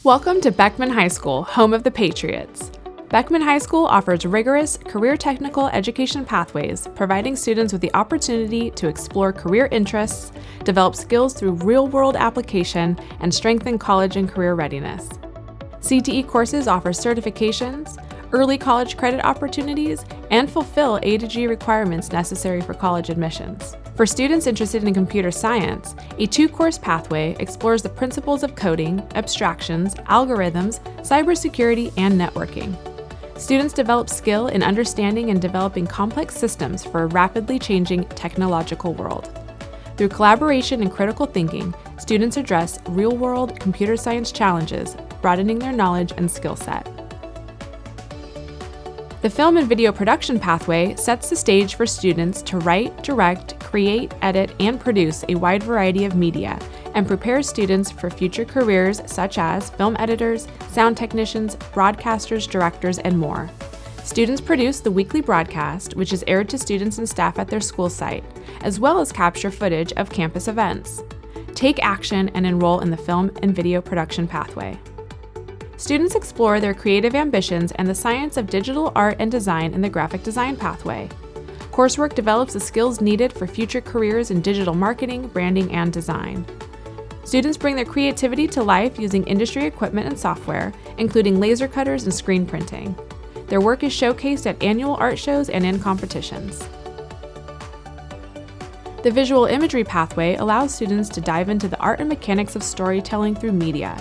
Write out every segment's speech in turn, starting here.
Welcome to Beckman High School, home of the Patriots. Beckman High School offers rigorous, career technical education pathways, providing students with the opportunity to explore career interests, develop skills through real-world application, and strengthen college and career readiness. CTE courses offer certifications, early college credit opportunities, and fulfill A to G requirements necessary for college admissions. For students interested in computer science, a 2-course pathway explores the principles of coding, abstractions, algorithms, cybersecurity, and networking. Students develop skill in understanding and developing complex systems for a rapidly changing technological world. Through collaboration and critical thinking, students address real-world computer science challenges, broadening their knowledge and skill set. The film and video production pathway sets the stage for students to write, direct, create, edit, and produce a wide variety of media, and prepares students for future careers such as film editors, sound technicians, broadcasters, directors, and more. Students produce the weekly broadcast, which is aired to students and staff at their school site, as well as capture footage of campus events. Take action and enroll in the film and video production pathway. Students explore their creative ambitions and the science of digital art and design in the graphic design pathway. Coursework develops the skills needed for future careers in digital marketing, branding, and design. Students bring their creativity to life using industry equipment and software, including laser cutters and screen printing. Their work is showcased at annual art shows and in competitions. The visual imagery pathway allows students to dive into the art and mechanics of storytelling through media.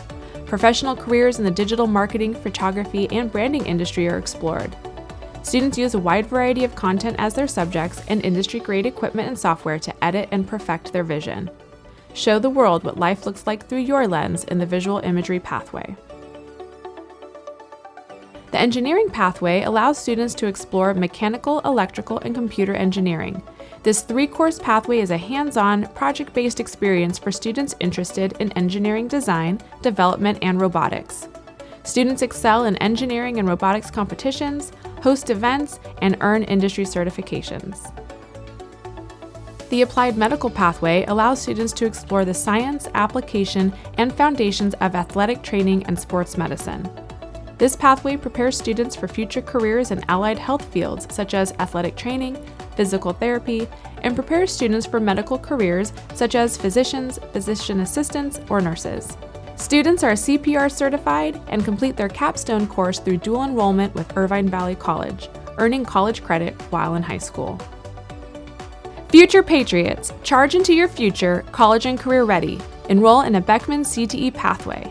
Professional careers in the digital marketing, photography, and branding industry are explored. Students use a wide variety of content as their subjects and industry-grade equipment and software to edit and perfect their vision. Show the world what life looks like through your lens in the visual imagery pathway. The engineering pathway allows students to explore mechanical, electrical, and computer engineering. This 3-course pathway is a hands-on, project-based experience for students interested in engineering design, development, and robotics. Students excel in engineering and robotics competitions, host events, and earn industry certifications. The applied medical pathway allows students to explore the science, application, and foundations of athletic training and sports medicine. This pathway prepares students for future careers in allied health fields such as athletic training, physical therapy, and prepares students for medical careers such as physicians, physician assistants, or nurses. Students are CPR certified and complete their capstone course through dual enrollment with Irvine Valley College, earning college credit while in high school. Future Patriots, charge into your future, college and career ready. Enroll in a Beckman CTE pathway.